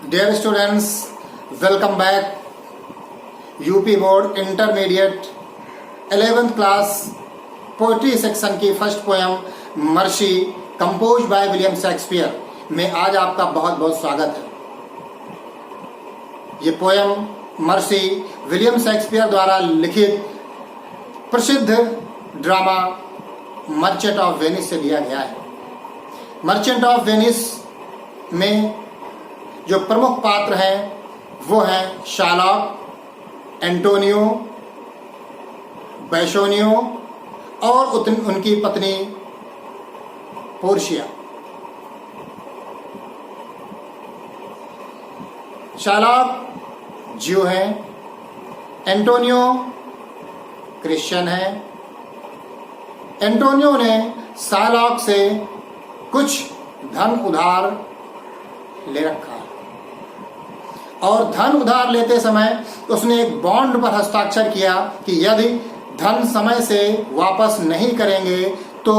Dear students, welcome back. UP board intermediate 11th class poetry section की first poem mercy compose by William Shakespeare में आज आपका बहुत बहुत स्वागत है। ये पोयम मर्सी विलियम शेक्सपियर द्वारा लिखित प्रसिद्ध ड्रामा मर्चेंट ऑफ वेनिस से लिया गया है। मर्चेंट ऑफ वेनिस में जो प्रमुख पात्र हैं वो हैं शार्लॉक, एंटोनियो, बेसोनियो और उनकी पत्नी पोर्शिया। शार्लॉक ज्यू हैं, एंटोनियो क्रिश्चियन हैं। एंटोनियो ने शार्लॉक से कुछ धन उधार ले रखा है और धन उधार लेते समय उसने एक बॉन्ड पर हस्ताक्षर किया कि यदि धन समय से वापस नहीं करेंगे तो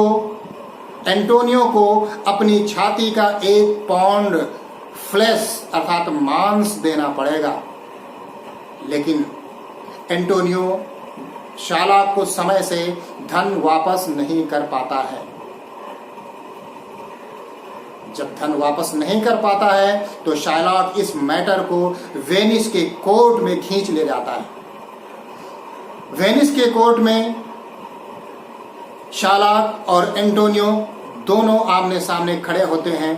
एंटोनियो को अपनी छाती का 1 पाउंड फ्लेश अर्थात मांस देना पड़ेगा। लेकिन एंटोनियो शार्लॉक को समय से धन वापस नहीं कर पाता है। जब धन वापस नहीं कर पाता है तो शार्लॉक इस मैटर को वेनिस के कोर्ट में खींच ले जाता है। वेनिस के कोर्ट में शार्लॉक और एंटोनियो दोनों आमने सामने खड़े होते हैं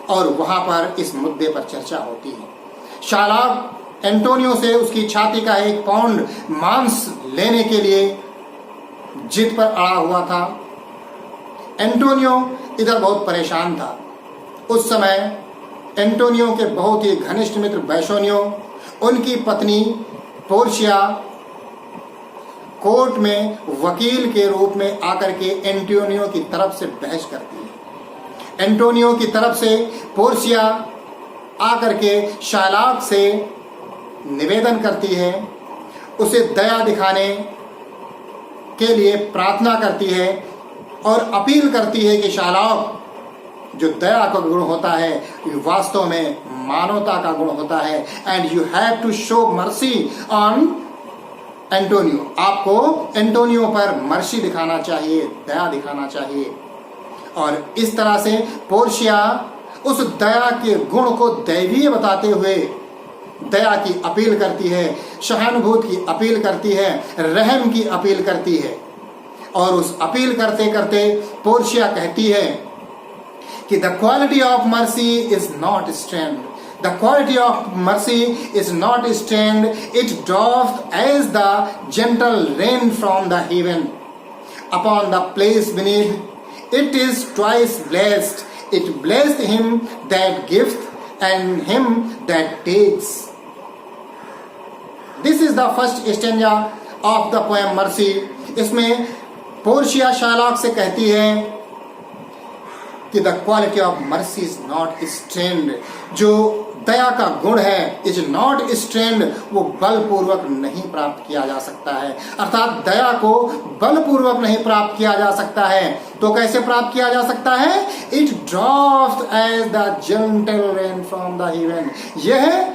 और वहां पर इस मुद्दे पर चर्चा होती है। शार्लॉक एंटोनियो से उसकी छाती का 1 पाउंड मांस लेने के लिए जिद पर अड़ा हुआ था। एंटोनियो इधर बहुत परेशान था। उस समय एंटोनियो के बहुत ही घनिष्ठ मित्र बेसोनियो, उनकी पत्नी पोर्शिया कोर्ट में वकील के रूप में आकर के एंटोनियो की तरफ से बहस करती है। एंटोनियो की तरफ से पोर्शिया आकर के शार्लॉक से निवेदन करती है, उसे दया दिखाने के लिए प्रार्थना करती है और अपील करती है कि शार्लॉक, जो दया का गुण होता है वास्तव में मानवता का गुण होता है, and you have to show mercy on Antonio. आपको एंटोनियो पर मर्सी दिखाना चाहिए, दया दिखाना चाहिए। और इस तरह से पोर्शिया उस दया के गुण को दैवीय बताते हुए दया की अपील करती है, सहानुभूति की अपील करती है, रहम की अपील करती है। और उस अपील करते करते पोर्शिया कहती है कि the quality of mercy is not strained. The quality of mercy is not strained. It doth as the gentle rain from the heaven upon the place beneath. It is twice blessed. It blessed him that gives and him that takes. This is the first stanza of the poem Mercy. इसमें Portia Shylock से कहती है कि the quality of mercy is not strained. जो दया का गुण है इज नॉट स्ट्रेंड, वो बलपूर्वक नहीं प्राप्त किया जा सकता है। अर्थात दया को बलपूर्वक नहीं प्राप्त किया जा सकता है। तो कैसे प्राप्त किया जा सकता है? It drops as the gentle rain from the heaven. यह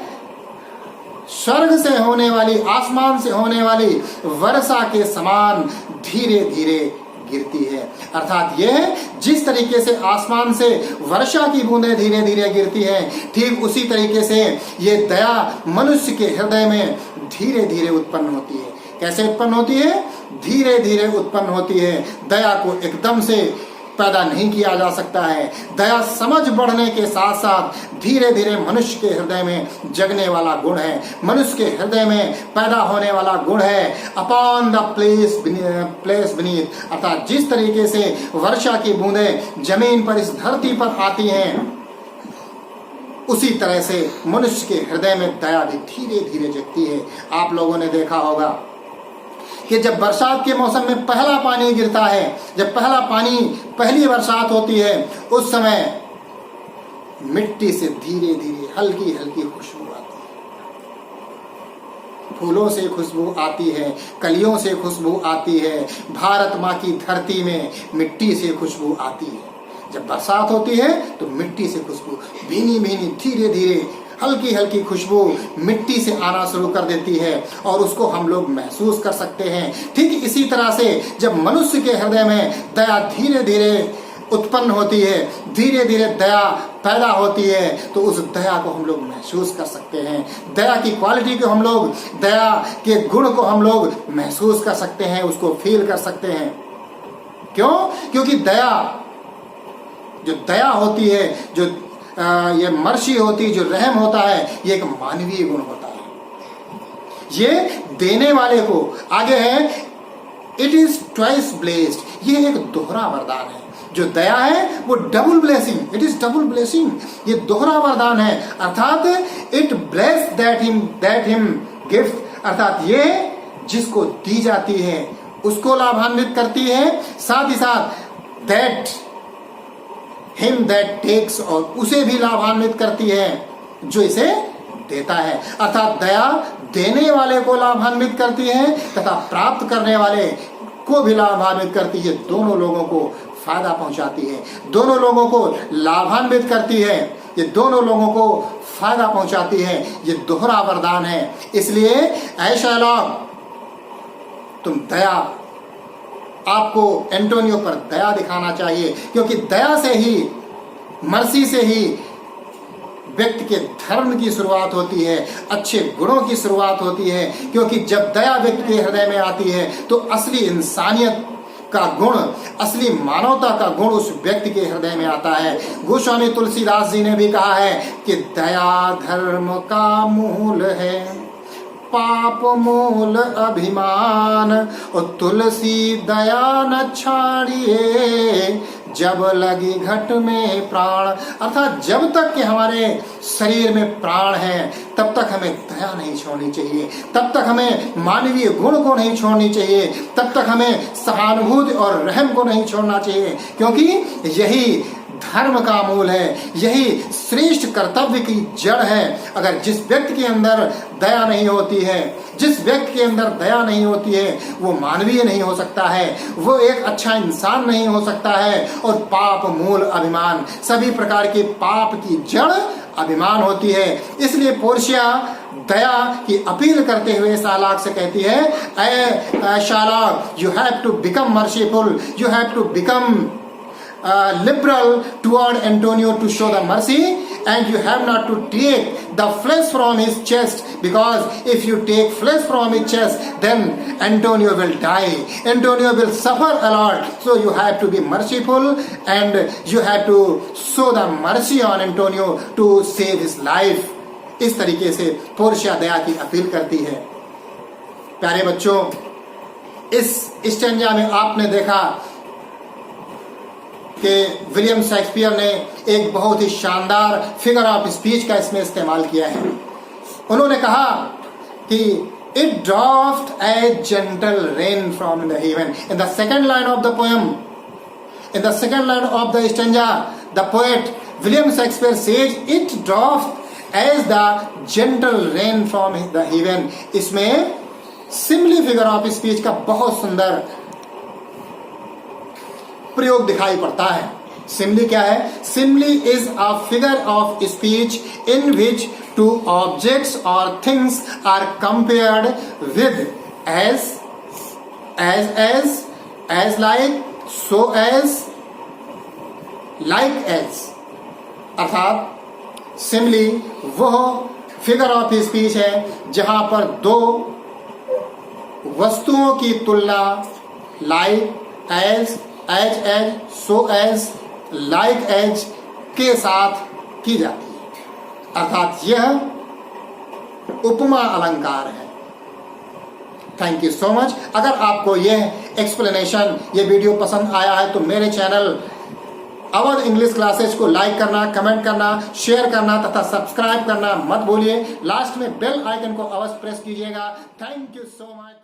स्वर्ग से होने वाली, आसमान से होने वाली वर्षा के समान धीरे धीरे गिरती है। अर्थात यह जिस तरीके से आसमान से वर्षा की बूंदें धीरे धीरे गिरती है, ठीक उसी तरीके से ये दया मनुष्य के हृदय में धीरे धीरे उत्पन्न होती है। कैसे उत्पन्न होती है? धीरे धीरे उत्पन्न होती है। दया को एकदम से पैदा नहीं किया जा सकता है। दया समझ बढ़ने के साथ साथ धीरे धीरे मनुष्य के हृदय में जगने वाला गुण है, मनुष्य के हृदय में पैदा होने वाला गुण है। अपॉन द प्लेस बीनीथ, अर्थात जिस तरीके से वर्षा की बूंदें जमीन पर, इस धरती पर आती हैं, उसी तरह से मनुष्य के हृदय में दया भी धीरे धीरे जगती है। आप लोगों ने देखा होगा कि जब बरसात के मौसम में पहला पानी गिरता है, जब पहली बरसात होती है, उस समय मिट्टी से धीरे धीरे हल्की हल्की खुशबू आती है। फूलों से खुशबू आती है, कलियों से खुशबू आती है, भारत माँ की धरती में मिट्टी से खुशबू आती है। जब बरसात होती है तो मिट्टी से खुशबू भीनी भीनी धीरे धीरे हल्की हल्की खुशबू मिट्टी से आना शुरू कर देती है और उसको हम लोग महसूस कर सकते हैं। ठीक इसी तरह से जब मनुष्य के हृदय में दया धीरे धीरे उत्पन्न होती है, धीरे धीरे दया पैदा होती है, तो उस दया को हम लोग महसूस कर सकते हैं। दया की क्वालिटी को हम लोग, दया के गुण को हम लोग महसूस कर सकते हैं, उसको फील कर सकते हैं। क्यों? क्योंकि दया, जो दया होती है, जो ये मर्सी होती है, जो रहम होता है, ये एक मानवीय गुण होता है। ये देने वाले को, आगे है इट इज ट्वाइस ब्लेस्ड, ये एक दोहरा वरदान है। जो दया है वो double blessing, it is double blessing, ये दोहरा वरदान है। अर्थात it bless that him gift, अर्थात ये जिसको दी जाती है उसको लाभान्वित करती है, साथ ही साथ दैट हिम दैट टेक्स, और उसे भी लाभान्वित करती है जो इसे देता है। अर्थात दया देने वाले को लाभान्वित करती है तथा प्राप्त करने वाले को भी लाभान्वित करती है। दोनों लोगों को फायदा पहुंचाती है, दोनों लोगों को लाभान्वित करती है, ये दोनों लोगों को फायदा पहुंचाती है। ये दोहरा वरदान है। इसलिए ऐ शायलॉक, तुम दया, आपको एंटोनियो पर दया दिखाना चाहिए, क्योंकि दया से ही, मर्सी से ही व्यक्ति के धर्म की शुरुआत होती है, अच्छे गुणों की शुरुआत होती है। क्योंकि जब दया व्यक्ति के हृदय में आती है तो असली इंसानियत का गुण, असली मानवता का गुण उस व्यक्ति के हृदय में आता है। गोस्वामी तुलसीदास जी ने भी कहा है कि दया धर्म का मूल है, पाप मूल अभिमान, और तुलसी दया न छाड़िए, जब लगी घट में प्राण। अर्थात जब तक कि हमारे शरीर में प्राण है तब तक हमें दया नहीं छोड़नी चाहिए, तब तक हमें मानवीय गुण को नहीं छोड़नी चाहिए, तब तक हमें सहानुभूति और रहम को नहीं छोड़ना चाहिए, क्योंकि यही धर्म का मूल है, यही श्रेष्ठ कर्तव्य की जड़ है। अगर जिस व्यक्ति के अंदर दया नहीं होती है, जिस व्यक्ति के अंदर दया नहीं होती है, वो मानवीय नहीं हो सकता है, वो एक अच्छा इंसान नहीं हो सकता है। और पाप मूल अभिमान, सभी प्रकार के पाप की जड़ अभिमान होती है। इसलिए पोर्शिया दया की अपील करते हुए शालाक से कहती है, ऐ Shylock, you have to become merciful, you have to become liberal toward Antonio to show the mercy, and you have not to take the flesh from his chest, because if you take flesh from his chest then Antonio will die, Antonio will suffer a lot. So you have to be merciful and you have to show the mercy on Antonio to save his life. इस तरीके से Portia दया की appeal करती है। प्यारे बच्चों, इस stanza में आपने देखा कि विलियम शेक्सपियर ने एक बहुत ही शानदार फिगर ऑफ स्पीच का इसमें इस्तेमाल किया है। उन्होंने कहा कि it dropped a gentle rain from the heaven. In the second line of the poem, in the second line of the stanza, the poet William Shakespeare says it dropped as the gentle rain from the heaven. इसमें simply figure of speech का बहुत सुंदर प्रयोग दिखाई पड़ता है। Simile क्या है? Simile is a figure of speech in which two objects or things are compared with as like, so as, like as. अर्थात सिमली वह फिगर ऑफ स्पीच है जहां पर दो वस्तुओं की तुलना like, as, so as, like as के साथ की जाती है। अर्थात यह उपमा अलंकार है। Thank you so much. अगर आपको यह एक्सप्लेनेशन, ये वीडियो पसंद आया है तो मेरे चैनल अवध इंग्लिश क्लासेस को लाइक करना, कमेंट करना, शेयर करना तथा सब्सक्राइब करना मत भूलिए। लास्ट में बेल आइकन को अवश्य प्रेस कीजिएगा। Thank you so much.